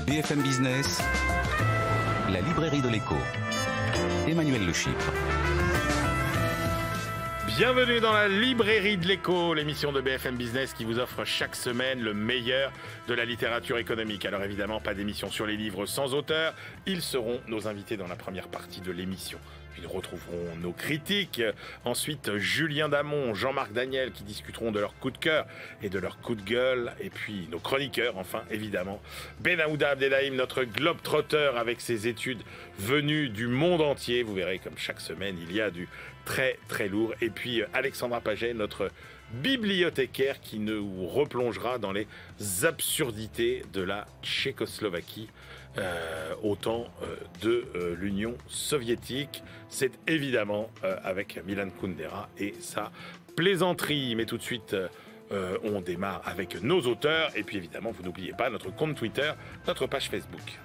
BFM Business, la librairie de l'écho. Emmanuel Le Chypre. Bienvenue dans la librairie de l'écho, l'émission de BFM Business qui vous offre chaque semaine le meilleur de la littérature économique. Alors évidemment, pas d'émission sur les livres sans auteur. Ils seront nos invités dans la première partie de l'émission. Puis nous retrouverons nos critiques. Ensuite, Julien Damon, Jean-Marc Daniel qui discuteront de leur coup de cœur et de leur coup de gueule. Et puis nos chroniqueurs, enfin, évidemment. Benahouda Abdelhaim, notre globe-trotter avec ses études venues du monde entier. Vous verrez comme chaque semaine, il y a du très très lourd. Et puis Alexandra Paget, notre bibliothécaire qui nous replongera dans les absurdités de la Tchécoslovaquie au temps de l'Union soviétique. C'est évidemment avec Milan Kundera et sa plaisanterie. Mais tout de suite, on démarre avec nos auteurs. Et puis évidemment, vous n'oubliez pas notre compte Twitter, notre page Facebook.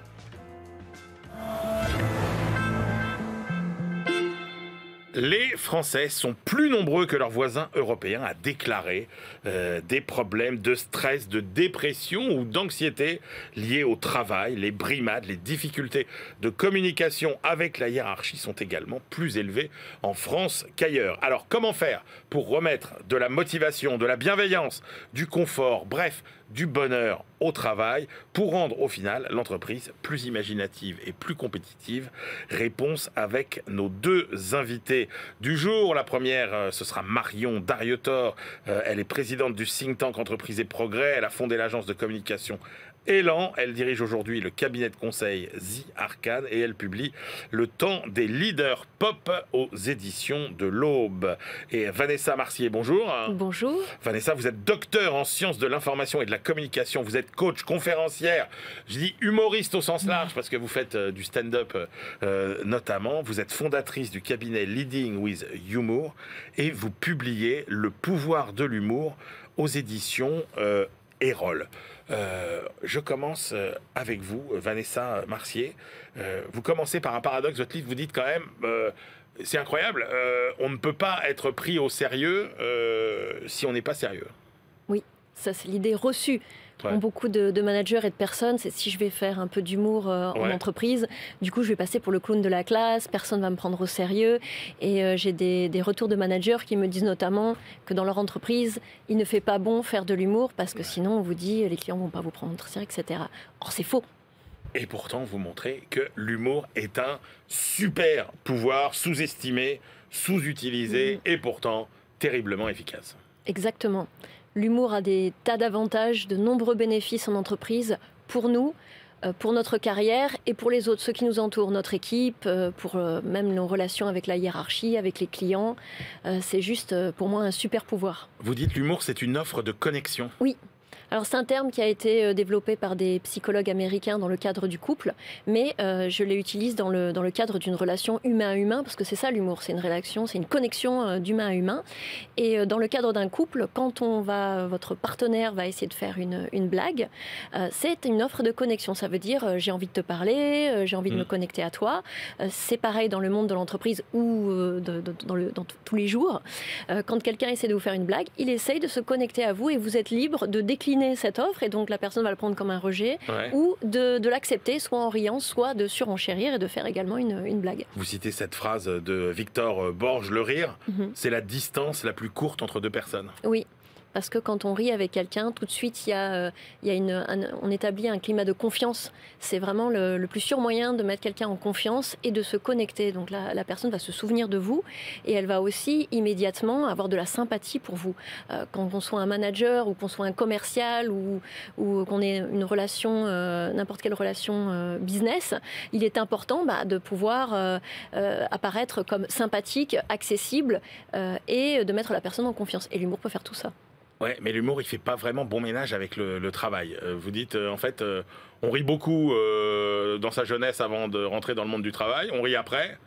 Les Français sont plus nombreux que leurs voisins européens à déclarer des problèmes de stress, de dépression ou d'anxiété liés au travail. Les brimades, les difficultés de communication avec la hiérarchie sont également plus élevées en France qu'ailleurs. Alors comment faire pour remettre de la motivation, de la bienveillance, du confort, bref, du bonheur au travail pour rendre au final l'entreprise plus imaginative et plus compétitive? Réponse avec nos deux invités du jour. La première, ce sera Marion Darietor. Elle est présidente du think tank Entreprise et Progrès. Elle a fondé l'agence de communication Élan. Elle dirige aujourd'hui le cabinet de conseil The Arcane et elle publie Le temps des leaders pop aux éditions de l'Aube. Et Vanessa Marcier, bonjour. Bonjour. Vanessa, vous êtes docteur en sciences de l'information et de la communication. Vous êtes coach, conférencière, je dis humoriste au sens large parce que vous faites du stand-up notamment. Vous êtes fondatrice du cabinet Leading with Humour et vous publiez Le pouvoir de l'humour aux éditions Erol. Je commence avec vous, Vanessa Marcier. Vous commencez par un paradoxe. Votre livre, vous dites quand même, c'est incroyable, on ne peut pas être pris au sérieux si on n'est pas sérieux. Oui, ça c'est l'idée reçue. Ouais. Beaucoup de managers et de personnes, c'est si je vais faire un peu d'humour en entreprise, du coup je vais passer pour le clown de la classe, personne ne va me prendre au sérieux. Et j'ai des retours de managers qui me disent notamment que dans leur entreprise, il ne fait pas bon faire de l'humour parce que sinon on vous dit les clients ne vont pas vous prendre au sérieux, etc. Or c'est faux. Et pourtant, vous montrez que l'humour est un super pouvoir sous-estimé, sous-utilisé et pourtant terriblement efficace. Exactement. L'humour a des tas d'avantages, de nombreux bénéfices en entreprise pour nous, pour notre carrière et pour les autres, ceux qui nous entourent, notre équipe, pour même nos relations avec la hiérarchie, avec les clients. C'est juste pour moi un super pouvoir. Vous dites l'humour, c'est une offre de connexion. Oui. Alors c'est un terme qui a été développé par des psychologues américains dans le cadre du couple, mais je l'utilise dans le cadre d'une relation humain à humain, parce que c'est ça l'humour, c'est une relation, c'est une connexion d'humain à humain. Et dans le cadre d'un couple, quand votre partenaire va essayer de faire une blague, c'est une offre de connexion. Ça veut dire j'ai envie de te parler, j'ai envie de me connecter à toi. C'est pareil dans le monde de l'entreprise ou dans tous les jours. Quand quelqu'un essaie de vous faire une blague, il essaye de se connecter à vous et vous êtes libre de décliner cette offre et donc la personne va le prendre comme un rejet ou de l'accepter soit en riant, soit de surenchérir et de faire également une blague. Vous citez cette phrase de Victor Borge, le rire, c'est la distance la plus courte entre deux personnes. Oui. Parce que quand on rit avec quelqu'un, tout de suite, on établit un climat de confiance. C'est vraiment le plus sûr moyen de mettre quelqu'un en confiance et de se connecter. Donc la personne va se souvenir de vous et elle va aussi immédiatement avoir de la sympathie pour vous. Quand on soit un manager ou qu'on soit un commercial ou qu'on ait une relation, n'importe quelle relation business, il est important de pouvoir apparaître comme sympathique, accessible et de mettre la personne en confiance. Et l'humour peut faire tout ça. Ouais, mais l'humour, il fait pas vraiment bon ménage avec le travail. Vous dites, en fait, on rit beaucoup dans sa jeunesse avant de rentrer dans le monde du travail, on rit après,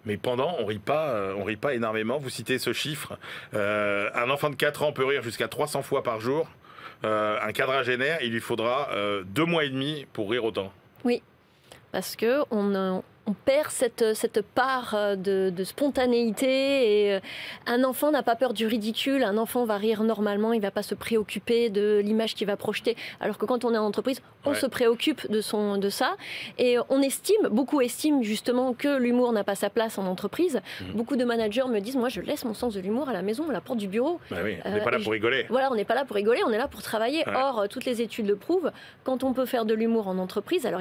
mais pendant, on rit pas énormément. Vous citez ce chiffre, un enfant de 4 ans peut rire jusqu'à 300 fois par jour. Un quadragénaire, il lui faudra 2 mois et demi pour rire autant. Oui, parce que on perd cette part de spontanéité. Et un enfant n'a pas peur du ridicule. Un enfant va rire normalement, il ne va pas se préoccuper de l'image qu'il va projeter. Alors que quand on est en entreprise, on se préoccupe de ça. Et beaucoup estiment justement que l'humour n'a pas sa place en entreprise. Beaucoup de managers me disent, moi je laisse mon sens de l'humour à la maison, à la porte du bureau. Bah oui, on n'est pas là pour rigoler. Voilà, on n'est pas là pour rigoler, on est là pour travailler. Or, toutes les études le prouvent. Quand on peut faire de l'humour en entreprise, alors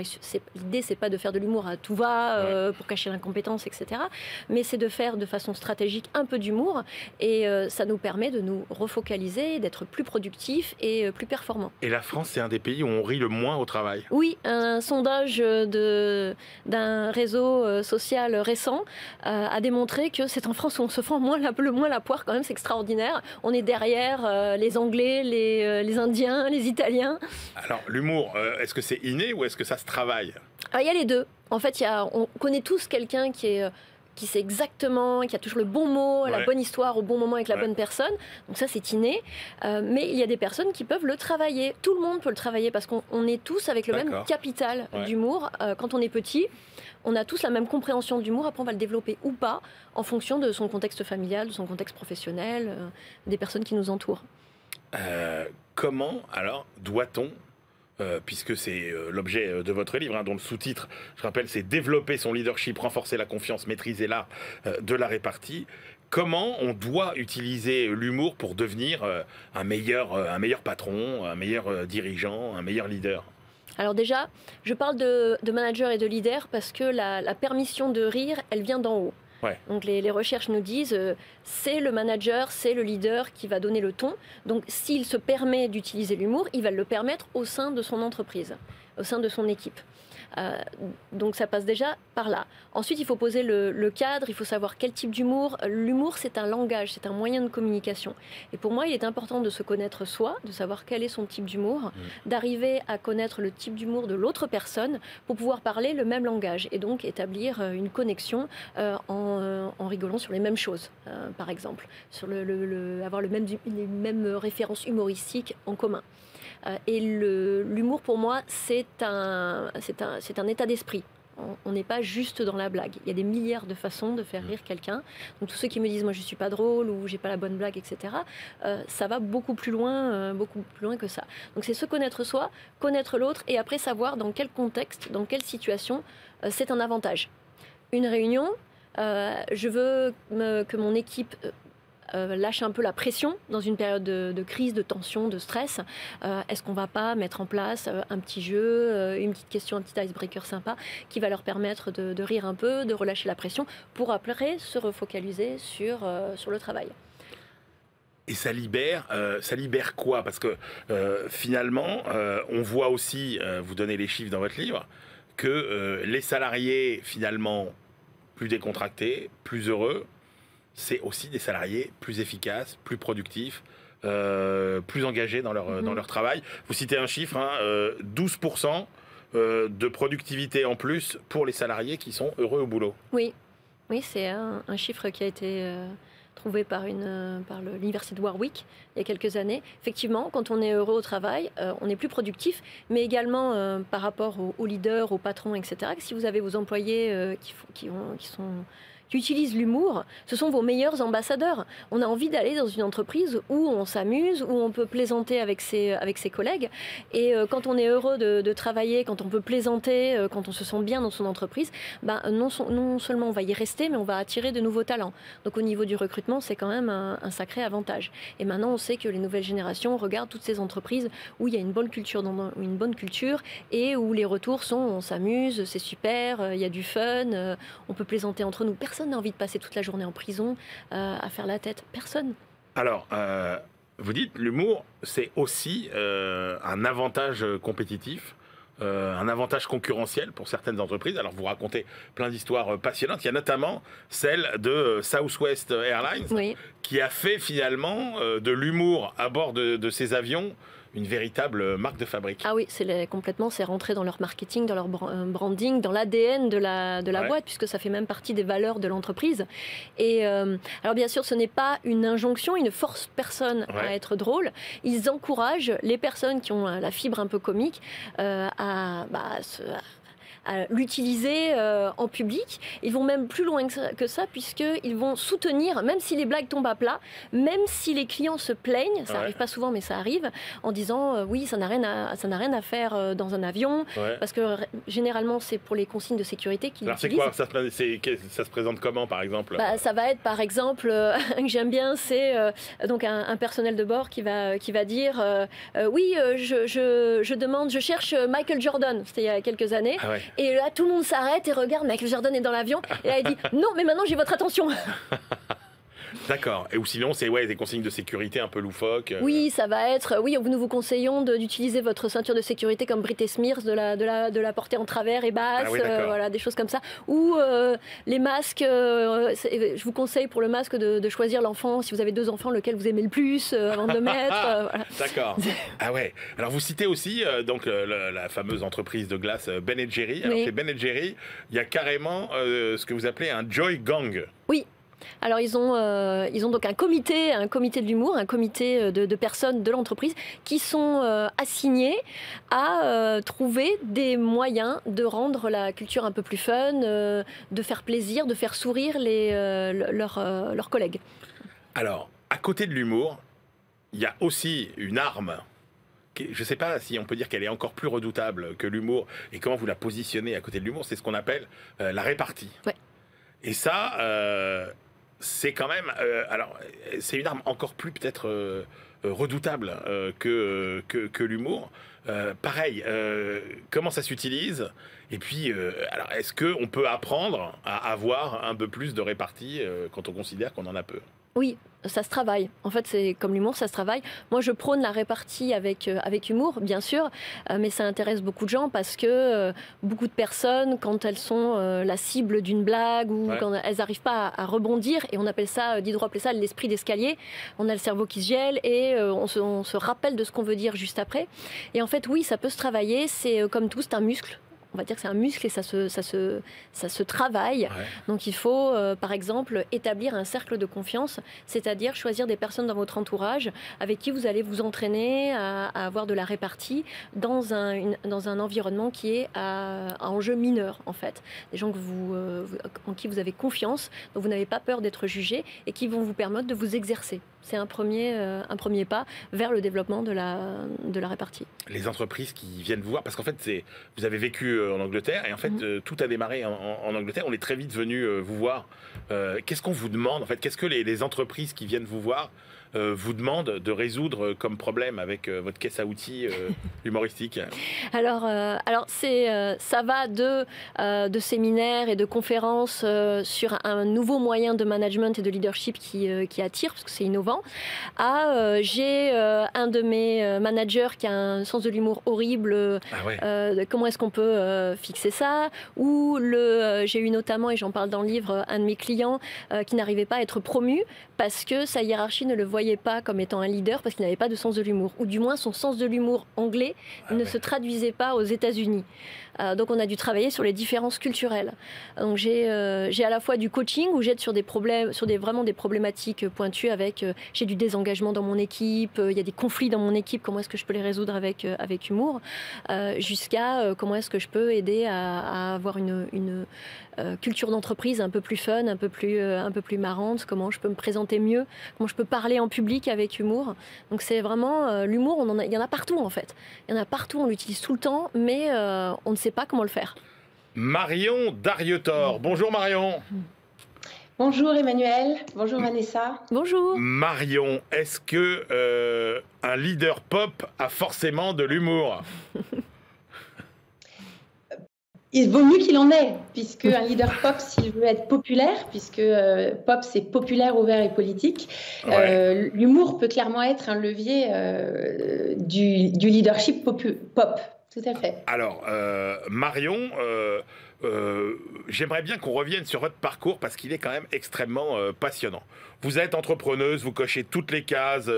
l'idée c'est pas de faire de l'humour à tout va, pour cacher l'incompétence, etc. Mais c'est de faire de façon stratégique un peu d'humour. Et ça nous permet de nous refocaliser, d'être plus productifs et plus performants. Et la France, c'est un des pays où on rit le moins au travail. Oui, un sondage d'un réseau social récent a démontré que c'est en France où on se fend le moins la poire, quand même, c'est extraordinaire. On est derrière les Anglais, les Indiens, les Italiens. Alors, l'humour, est-ce que c'est inné ou est-ce que ça se travaille? Il y a les deux. En fait, on connaît tous quelqu'un qui sait exactement, qui a toujours le bon mot, la bonne histoire au bon moment avec la bonne personne. Donc ça, c'est inné. Mais il y a des personnes qui peuvent le travailler. Tout le monde peut le travailler parce qu'on est tous avec le même capital d'humour. Quand on est petit, on a tous la même compréhension de l'humour. Après, on va le développer ou pas en fonction de son contexte familial, de son contexte professionnel, des personnes qui nous entourent. Comment, alors, doit-on, puisque c'est l'objet de votre livre, dont le sous-titre, je rappelle, c'est « Développer son leadership, renforcer la confiance, maîtriser l'art de la répartie », comment on doit utiliser l'humour pour devenir un meilleur patron, un meilleur dirigeant, un meilleur leader? Alors déjà, je parle de manager et de leader parce que la permission de rire, elle vient d'en haut. Donc les recherches nous disent c'est le manager, c'est le leader qui va donner le ton. Donc s'il se permet d'utiliser l'humour, il va le permettre au sein de son entreprise, au sein de son équipe. Donc ça passe déjà par là. Ensuite, il faut poser le cadre, il faut savoir quel type d'humour. L'humour, c'est un langage, c'est un moyen de communication. Et pour moi, il est important de se connaître soi, de savoir quel est son type d'humour, d'arriver à connaître le type d'humour de l'autre personne pour pouvoir parler le même langage et donc établir une connexion en rigolant sur les mêmes choses, par exemple, sur avoir les mêmes références humoristiques en commun. Et l'humour, pour moi, c'est un état d'esprit. On n'est pas juste dans la blague. Il y a des milliards de façons de faire rire quelqu'un. Donc tous ceux qui me disent « moi je ne suis pas drôle » ou « j'ai pas la bonne blague », etc., ça va beaucoup plus loin que ça. Donc c'est se connaître soi, connaître l'autre et après savoir dans quel contexte, dans quelle situation c'est un avantage. Une réunion, je veux que mon équipe lâche un peu la pression dans une période de crise, de tension, de stress. Est-ce qu'on ne va pas mettre en place un petit jeu, une petite question, un petit icebreaker sympa qui va leur permettre de rire un peu, de relâcher la pression pour après se refocaliser sur le travail. Et ça libère quoi? Parce que finalement, on voit aussi, vous donnez les chiffres dans votre livre, que les salariés finalement plus décontractés, plus heureux, c'est aussi des salariés plus efficaces, plus productifs, plus engagés dans leur travail. Vous citez un chiffre, 12% de productivité en plus pour les salariés qui sont heureux au boulot. Oui, c'est un chiffre qui a été trouvé par l'université de Warwick il y a quelques années. Effectivement, quand on est heureux au travail, on est plus productif, mais également par rapport aux leaders, aux patrons, etc. Si vous avez vos employés qui utilisent l'humour, ce sont vos meilleurs ambassadeurs. On a envie d'aller dans une entreprise où on s'amuse, où on peut plaisanter avec ses collègues. Et quand on est heureux de travailler, quand on peut plaisanter, quand on se sent bien dans son entreprise, non seulement on va y rester, mais on va attirer de nouveaux talents. Donc au niveau du recrutement, c'est quand même un sacré avantage. Et maintenant, on sait que les nouvelles générations regardent toutes ces entreprises où il y a une bonne culture et où les retours sont on s'amuse, c'est super, il y a du fun, on peut plaisanter entre nous. Personne n'a envie de passer toute la journée en prison à faire la tête. Personne. Alors, vous dites, l'humour, c'est aussi un avantage compétitif, un avantage concurrentiel pour certaines entreprises. Alors, vous racontez plein d'histoires passionnantes. Il y a notamment celle de Southwest Airlines, qui a fait finalement de l'humour à bord de ses avions une véritable marque de fabrique. Ah oui, c'est rentré dans leur marketing, dans leur branding, dans l'ADN de la boîte, puisque ça fait même partie des valeurs de l'entreprise. Et alors bien sûr, ce n'est pas une injonction, ils ne forcent personne à être drôle. Ils encouragent les personnes qui ont la fibre un peu comique à l'utiliser en public. Ils vont même plus loin que ça, puisqu'ils vont soutenir, même si les blagues tombent à plat, même si les clients se plaignent, ça n'arrive pas souvent, mais ça arrive, en disant oui, ça n'a rien à faire dans un avion, parce que généralement, c'est pour les consignes de sécurité qu'ils utilisent. Alors c'est quoi ça se présente comment, par exemple? Ça va être, par exemple, que j'aime bien, c'est donc un personnel de bord qui va dire oui, je demande, je cherche Michael Jordan. C'était il y a quelques années. Ah ouais. Et là, tout le monde s'arrête et regarde, Michael Jordan est dans l'avion. Et là, il dit non, mais maintenant j'ai votre attention. D'accord. Ou sinon, c'est des consignes de sécurité un peu loufoques. Oui, ça va être. Oui, nous vous conseillons d'utiliser votre ceinture de sécurité comme Britney Spears, de la porter en travers et basse, voilà, des choses comme ça. Ou les masques. Je vous conseille pour le masque de choisir l'enfant, si vous avez 2 enfants, lequel vous aimez le plus avant de le mettre. Voilà. D'accord. Ah ouais. Alors vous citez aussi donc la fameuse entreprise de glace Ben & Jerry. Alors chez Ben & Jerry, il y a carrément ce que vous appelez un Joy Gang. Oui. Alors ils ont donc un comité de l'humour, un comité de personnes de l'entreprise qui sont assignées à trouver des moyens de rendre la culture un peu plus fun, de faire plaisir, de faire sourire leurs collègues. Alors, à côté de l'humour, il y a aussi une arme. Je ne sais pas si on peut dire qu'elle est encore plus redoutable que l'humour, et comment vous la positionnez à côté de l'humour, c'est ce qu'on appelle la répartie. Ouais. Et ça, c'est quand même... alors, c'est une arme encore plus peut-être redoutable que l'humour. Pareil, comment ça s'utilise? Et puis, alors, est-ce qu'on peut apprendre à avoir un peu plus de répartie quand on considère qu'on en a peu? Oui, ça se travaille. En fait, c'est comme l'humour, ça se travaille. Moi, je prône la répartie avec humour, bien sûr, mais ça intéresse beaucoup de gens parce que beaucoup de personnes, quand elles sont la cible d'une blague ou quand elles n'arrivent pas à rebondir, et on appelle ça, Diderot appelait ça l'esprit d'escalier, on a le cerveau qui se gèle et on se rappelle de ce qu'on veut dire juste après. Et en fait, oui, ça peut se travailler. C'est comme tout, c'est un muscle. On va dire que c'est un muscle et ça se travaille. Ouais. Donc il faut, par exemple, établir un cercle de confiance, c'est-à-dire choisir des personnes dans votre entourage avec qui vous allez vous entraîner à avoir de la répartie dans un environnement qui est à enjeu mineur, en fait. Des gens en qui vous avez confiance, dont vous n'avez pas peur d'être jugé et qui vont vous permettre de vous exercer. C'est un premier pas vers le développement de la répartie. Les entreprises qui viennent vous voir, parce qu'en fait, vous avez vécu en Angleterre, et en fait, tout a démarré en Angleterre. On est très vite venu vous voir. Qu'est-ce qu'on vous demande, en fait? Qu'est-ce que les entreprises qui viennent vous voir vous demandent de résoudre comme problème avec votre caisse à outils humoristique? Alors ça va de séminaires et de conférences sur un nouveau moyen de management et de leadership qui attire, parce que c'est innovant, j'ai un de mes managers qui a un sens de l'humour horrible, comment est-ce qu'on peut fixer ça, ou j'ai eu notamment, et j'en parle dans le livre, un de mes clients qui n'arrivait pas à être promu parce que sa hiérarchie ne le voyait pas comme étant un leader parce qu'il n'avait pas de sens de l'humour, ou du moins son sens de l'humour anglais ne se traduisait pas aux États-Unis. Donc on a dû travailler sur les différences culturelles. Donc j'ai à la fois du coaching où j'aide sur des problèmes, vraiment des problématiques pointues avec j'ai du désengagement dans mon équipe, il y a des conflits dans mon équipe, comment est-ce que je peux les résoudre avec humour, jusqu'à comment est-ce que je peux aider à avoir une culture d'entreprise un peu plus fun, un peu plus marrante, comment je peux me présenter mieux, comment je peux parler en public avec humour. Donc c'est vraiment l'humour, il y en a partout en fait. Il y en a partout, on l'utilise tout le temps, mais on ne sait pas comment le faire. Marion Darietor. Bonjour Marion. Bonjour Emmanuel, bonjour Vanessa. Bonjour. Marion, est-ce que un leader pop a forcément de l'humour? Il vaut mieux qu'il en ait, puisque un leader pop, s'il veut être populaire, puisque pop c'est populaire, ouvert et politique, l'humour peut clairement être un levier du leadership pop. Tout à fait. Alors, Marion, j'aimerais bien qu'on revienne sur votre parcours parce qu'il est quand même extrêmement passionnant. Vous êtes entrepreneuse, vous cochez toutes les cases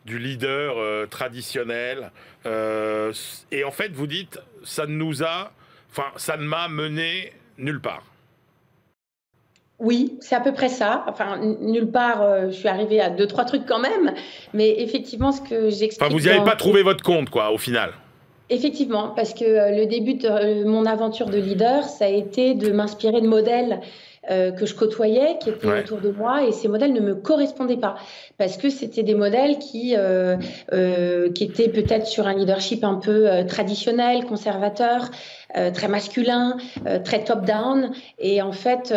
du leader traditionnel. Et en fait, vous dites, ça ne m'a mené nulle part. Oui, c'est à peu près ça. Enfin, nulle part, je suis arrivée à 2-3 trucs quand même. Mais effectivement, ce que j'explique... Enfin, vous n'y avez pas trouvé votre compte, quoi, au final. Effectivement, parce que le début de mon aventure de leader, ça a été de m'inspirer de modèles que je côtoyais, qui étaient autour de moi, et ces modèles ne me correspondaient pas, parce que c'était des modèles qui étaient peut-être sur un leadership un peu traditionnel, conservateur, très masculin, très top-down, et en fait,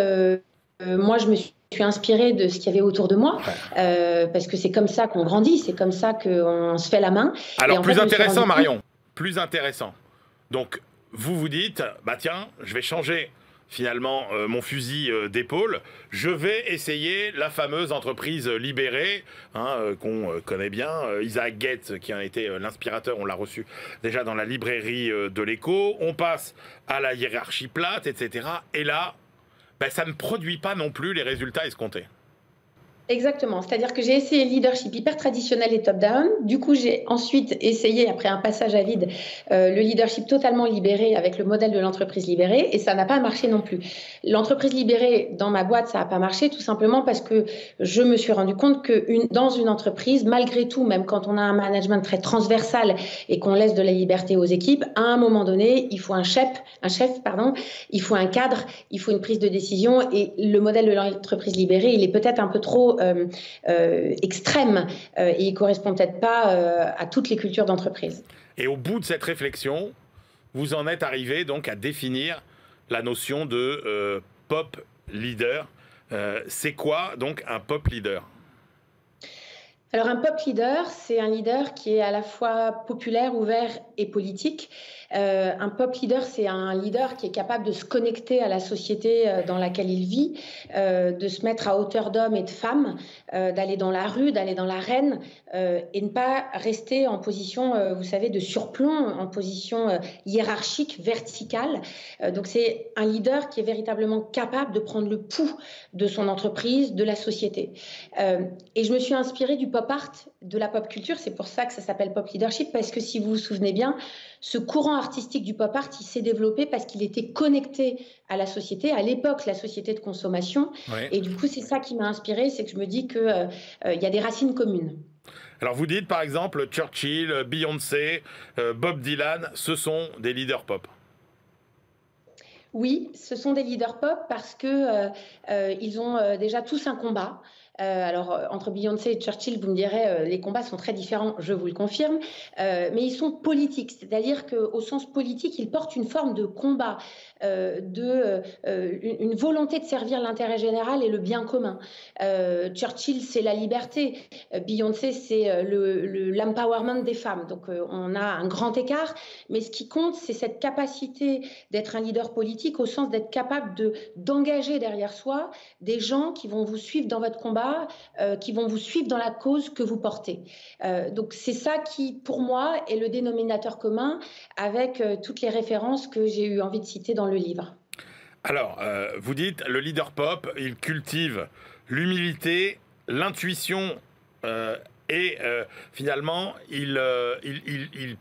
moi, je me suis inspirée de ce qu'il y avait autour de moi, parce que c'est comme ça qu'on grandit, c'est comme ça qu'on se fait la main. Alors, plus intéressant, Marion, plus intéressant. Donc, vous dites, bah tiens, je vais changer finalement mon fusil d'épaule, je vais essayer la fameuse entreprise libérée, qu'on connaît bien, Isaac Getz qui a été l'inspirateur, on l'a reçu déjà dans la librairie de l'Écho, on passe à la hiérarchie plate, etc. Et là, ben, ça ne produit pas non plus les résultats escomptés. Exactement, c'est-à-dire que j'ai essayé le leadership hyper traditionnel et top-down. Du coup, j'ai ensuite essayé, après un passage à vide, le leadership totalement libéré avec le modèle de l'entreprise libérée, et ça n'a pas marché non plus. L'entreprise libérée, dans ma boîte, ça n'a pas marché, tout simplement parce que je me suis rendu compte que dans une entreprise, malgré tout, même quand on a un management très transversal et qu'on laisse de la liberté aux équipes, à un moment donné, il faut un chef, il faut un cadre, il faut une prise de décision, et le modèle de l'entreprise libérée, il est peut-être un peu trop extrême et il ne correspond peut-être pas à toutes les cultures d'entreprise. Et au bout de cette réflexion, vous en êtes arrivé donc à définir la notion de pop leader. C'est quoi donc un pop leader ? Alors un pop leader, c'est un leader qui est à la fois populaire, ouvert et politique. Un pop leader, c'est un leader qui est capable de se connecter à la société dans laquelle il vit, de se mettre à hauteur d'hommes et de femmes, d'aller dans la rue, d'aller dans l'arène et ne pas rester en position, vous savez, de surplomb, en position hiérarchique, verticale. Donc c'est un leader qui est véritablement capable de prendre le pouls de son entreprise, de la société. Et je me suis inspirée du pop art, de la pop culture, c'est pour ça que ça s'appelle pop leadership, parce que si vous vous souvenez bien, ce courant artistique du pop art, il s'est développé parce qu'il était connecté à la société, à l'époque la société de consommation, et du coup c'est ça qui m'a inspirée, c'est que je me dis qu'il y a des racines communes. Alors vous dites par exemple Churchill, Beyoncé, Bob Dylan, ce sont des leaders pop. Oui, ce sont des leaders pop parce que ils ont déjà tous un combat. Alors, entre Beyoncé et Churchill, vous me direz, les combats sont très différents, je vous le confirme, mais ils sont politiques, c'est-à-dire qu'au sens politique, ils portent une forme de combat, une volonté de servir l'intérêt général et le bien commun. Churchill, c'est la liberté, Beyoncé, c'est l'empowerment des femmes, donc on a un grand écart, mais ce qui compte, c'est cette capacité d'être un leader politique au sens d'être capable d'engager derrière soi des gens qui vont vous suivre dans votre combat, qui vont vous suivre dans la cause que vous portez. Donc c'est ça qui, pour moi, est le dénominateur commun avec toutes les références que j'ai eu envie de citer dans le livre. Alors, vous dites, le leader pop, il cultive l'humilité, l'intuition et finalement, il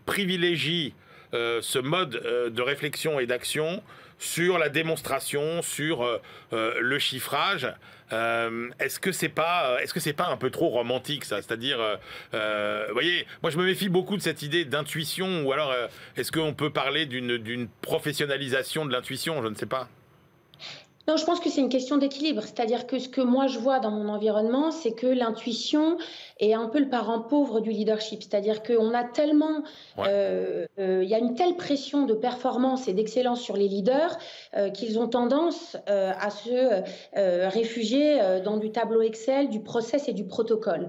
privilégie ce mode de réflexion et d'action sur la démonstration, sur le chiffrage. Est-ce que c'est pas un peu trop romantique, ça? C'est-à-dire, vous voyez, moi je me méfie beaucoup de cette idée d'intuition, ou alors est-ce qu'on peut parler d'une professionnalisation de l'intuition? Je ne sais pas. Non, je pense que c'est une question d'équilibre. C'est-à-dire que ce que moi je vois dans mon environnement, c'est que l'intuition est un peu le parent pauvre du leadership. C'est-à-dire qu'on a tellement, y a une telle pression de performance et d'excellence sur les leaders qu'ils ont tendance à se réfugier dans du tableau Excel, du process et du protocole.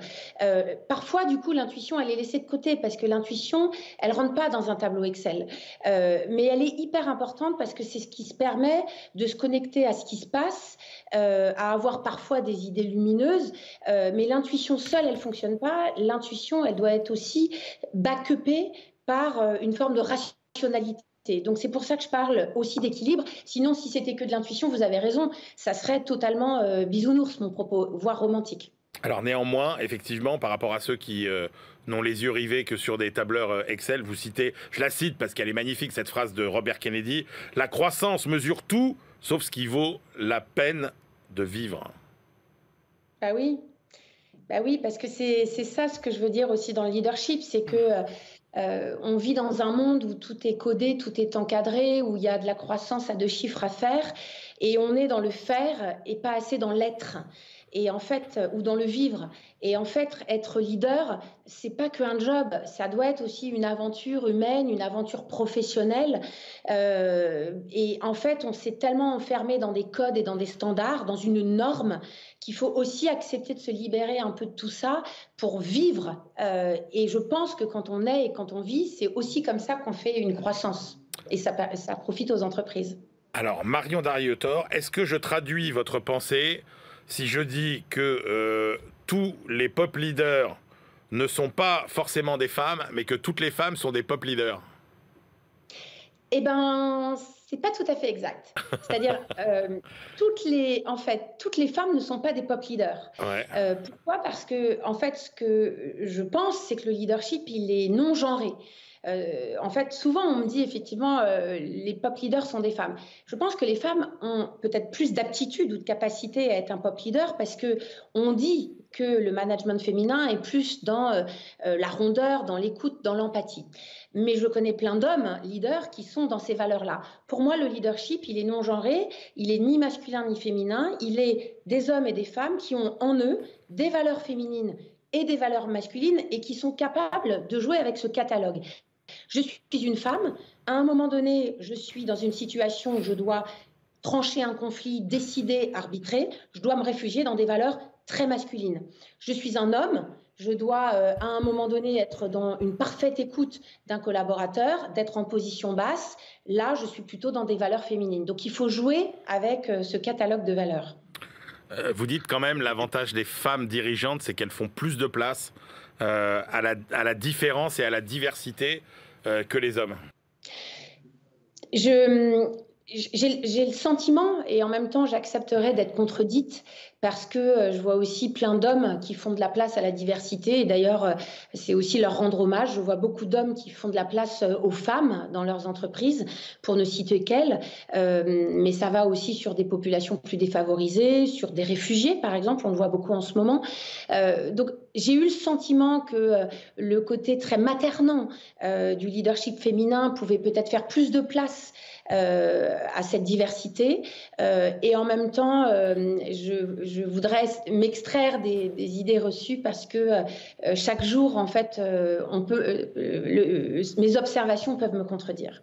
Parfois, du coup, l'intuition, elle est laissée de côté parce que l'intuition, elle rentre pas dans un tableau Excel. Mais elle est hyper importante parce que c'est ce qui se permet de se connecter à ce qui se passe, à avoir parfois des idées lumineuses, mais l'intuition seule, elle fonctionne pas. L'intuition, elle doit être aussi back-upée par une forme de rationalité. Donc c'est pour ça que je parle aussi d'équilibre. Sinon, si c'était que de l'intuition, vous avez raison, ça serait totalement bisounours, mon propos, voire romantique. Alors néanmoins, effectivement, par rapport à ceux qui n'ont les yeux rivés que sur des tableurs Excel, vous citez, je la cite parce qu'elle est magnifique, cette phrase de Robert Kennedy, « La croissance mesure tout, sauf ce qui vaut la peine de vivre ». Bah oui, parce que c'est ça ce que je veux dire aussi dans le leadership, c'est que On vit dans un monde où tout est codé, tout est encadré, où il y a de la croissance à 2 chiffres à faire, et on est dans le faire et pas assez dans l'être. Et en fait, ou dans le vivre. Et en fait, être leader, c'est pas qu'un job, ça doit être aussi une aventure humaine, une aventure professionnelle. Et en fait, on s'est tellement enfermé dans des codes et dans des standards, dans une norme, qu'il faut aussi accepter de se libérer un peu de tout ça pour vivre. Et je pense que quand on est et quand on vit, c'est aussi comme ça qu'on fait une croissance. Et ça profite aux entreprises. Alors, Marion Darrieutor, est-ce que je traduis votre pensée si je dis que tous les pop leaders ne sont pas forcément des femmes, mais que toutes les femmes sont des pop leaders? Eh bien, c'est pas tout à fait exact. C'est-à-dire, toutes les femmes ne sont pas des pop leaders. Ouais. Pourquoi? Parce que, en fait, ce que je pense, c'est que le leadership, il est non genré. En fait, souvent, on me dit effectivement, les pop leaders sont des femmes. Je pense que les femmes ont peut-être plus d'aptitude ou de capacité à être un pop leader parce que on dit que le management féminin est plus dans la rondeur, dans l'écoute, dans l'empathie. Mais je connais plein d'hommes leaders qui sont dans ces valeurs-là. Pour moi, le leadership, il est non genré, il est ni masculin ni féminin, il est des hommes et des femmes qui ont en eux des valeurs féminines et des valeurs masculines et qui sont capables de jouer avec ce catalogue. Je suis une femme, à un moment donné, je suis dans une situation où je dois trancher un conflit, décider, arbitrer, je dois me réfugier dans des valeurs très masculines. Je suis un homme, je dois à un moment donné être dans une parfaite écoute d'un collaborateur, d'être en position basse. Là, je suis plutôt dans des valeurs féminines. Donc il faut jouer avec ce catalogue de valeurs. Vous dites quand même l'avantage des femmes dirigeantes, c'est qu'elles font plus de place à la différence et à la diversité que les hommes. J'ai le sentiment, et en même temps j'accepterais d'être contredite, parce que je vois aussi plein d'hommes qui font de la place à la diversité, et d'ailleurs c'est aussi leur rendre hommage. Je vois beaucoup d'hommes qui font de la place aux femmes dans leurs entreprises, pour ne citer qu'elles, mais ça va aussi sur des populations plus défavorisées, sur des réfugiés par exemple, on le voit beaucoup en ce moment. Donc j'ai eu le sentiment que le côté très maternant du leadership féminin pouvait peut-être faire plus de place à cette diversité, et en même temps je voudrais m'extraire des idées reçues, parce que chaque jour en fait mes observations peuvent me contredire.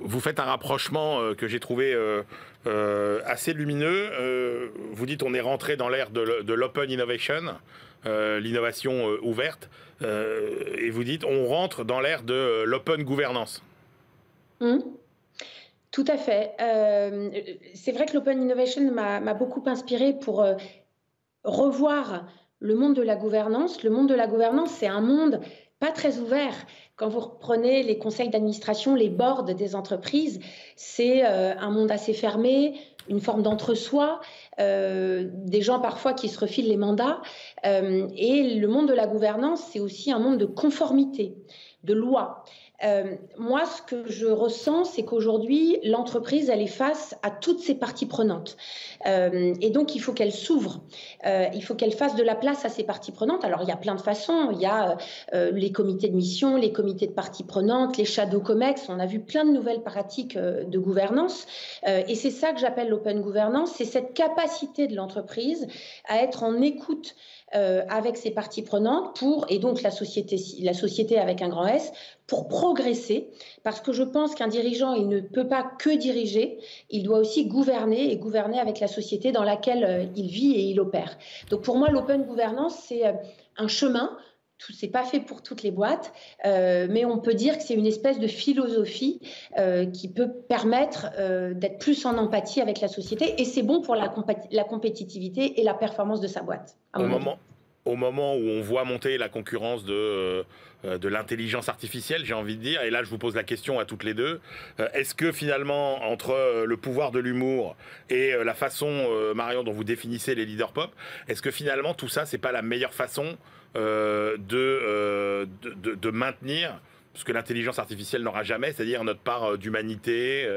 Vous faites un rapprochement que j'ai trouvé assez lumineux. Vous dites on est rentré dans l'ère de l'open innovation, l'innovation ouverte, et vous dites on rentre dans l'ère de l'open gouvernance. Tout à fait. C'est vrai que l'Open Innovation m'a beaucoup inspirée pour revoir le monde de la gouvernance. Le monde de la gouvernance, c'est un monde pas très ouvert. Quand vous reprenez les conseils d'administration, les boards des entreprises, c'est un monde assez fermé, une forme d'entre-soi, des gens parfois qui se refilent les mandats. Et le monde de la gouvernance, c'est aussi un monde de conformité, de loi. Moi, ce que je ressens, c'est qu'aujourd'hui, l'entreprise, elle est face à toutes ses parties prenantes. Et donc, il faut qu'elle s'ouvre. Il faut qu'elle fasse de la place à ses parties prenantes. Alors, il y a plein de façons. Il y a les comités de mission, les comités de parties prenantes, les shadow comex. On a vu plein de nouvelles pratiques de gouvernance. Et c'est ça que j'appelle l'open governance. C'est cette capacité de l'entreprise à être en écoute avec ses parties prenantes et donc la société avec un grand S, pour progresser, parce que je pense qu'un dirigeant, il ne peut pas que diriger, il doit aussi gouverner, et gouverner avec la société dans laquelle il vit et il opère. Donc pour moi, l'open governance, c'est un chemin. C'est pas fait pour toutes les boîtes, mais on peut dire que c'est une espèce de philosophie qui peut permettre d'être plus en empathie avec la société, et c'est bon pour la compétitivité et la performance de sa boîte. Au moment où on voit monter la concurrence de l'intelligence artificielle, j'ai envie de dire, et là je vous pose la question à toutes les deux, est-ce que finalement, entre le pouvoir de l'humour et la façon, Marion, dont vous définissez les leaders pop, est-ce que finalement tout ça, c'est pas la meilleure façon de maintenir ce que l'intelligence artificielle n'aura jamais, c'est-à-dire notre part d'humanité,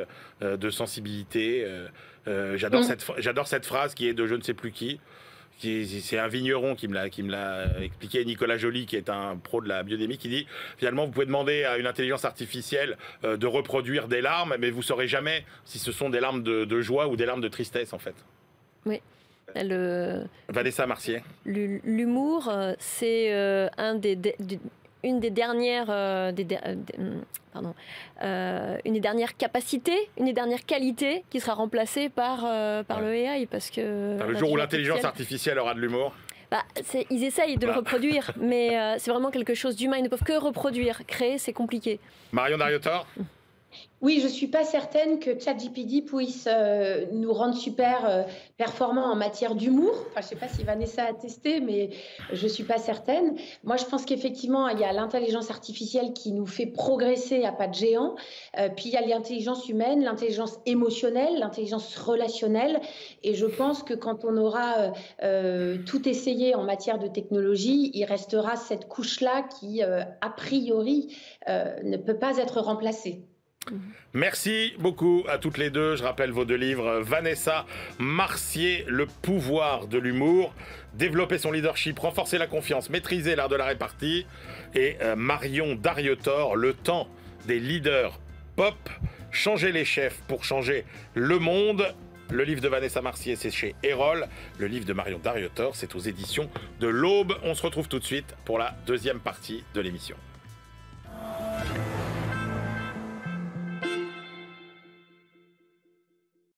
de sensibilité. J'adore cette phrase qui est de je ne sais plus qui c'est un vigneron qui me l'a expliqué, Nicolas Joly, qui est un pro de la biodémie, qui dit finalement vous pouvez demander à une intelligence artificielle de reproduire des larmes, mais vous saurez jamais si ce sont des larmes de joie ou des larmes de tristesse en fait. Oui. Vanessa Marcier. L'humour, c'est une des dernières, une des dernières capacités, une des dernières qualités qui sera remplacée par le AI, parce que le jour où l'intelligence artificielle aura de l'humour. Ils essayent de le reproduire, mais c'est vraiment quelque chose d'humain. Ils ne peuvent que reproduire. Créer, c'est compliqué. Marion Darrieutor. Oui, je ne suis pas certaine que ChatGPT puisse nous rendre super performants en matière d'humour. Enfin, je ne sais pas si Vanessa a testé, mais je ne suis pas certaine. Moi, je pense qu'effectivement, il y a l'intelligence artificielle qui nous fait progresser à pas de géant. Puis, il y a l'intelligence humaine, l'intelligence émotionnelle, l'intelligence relationnelle. Et je pense que quand on aura tout essayé en matière de technologie, il restera cette couche-là qui, a priori, ne peut pas être remplacée. Merci beaucoup à toutes les deux. Je rappelle vos deux livres. Vanessa Marcier, Le pouvoir de l'humour, développer son leadership, renforcer la confiance, maîtriser l'art de la répartie. Et Marion Darrieutor, Le temps des leaders pop, changer les chefs pour changer le monde. Le livre de Vanessa Marcier, c'est chez Erol. Le livre de Marion Darrieutor, c'est aux éditions de l'Aube. On se retrouve tout de suite pour la deuxième partie de l'émission.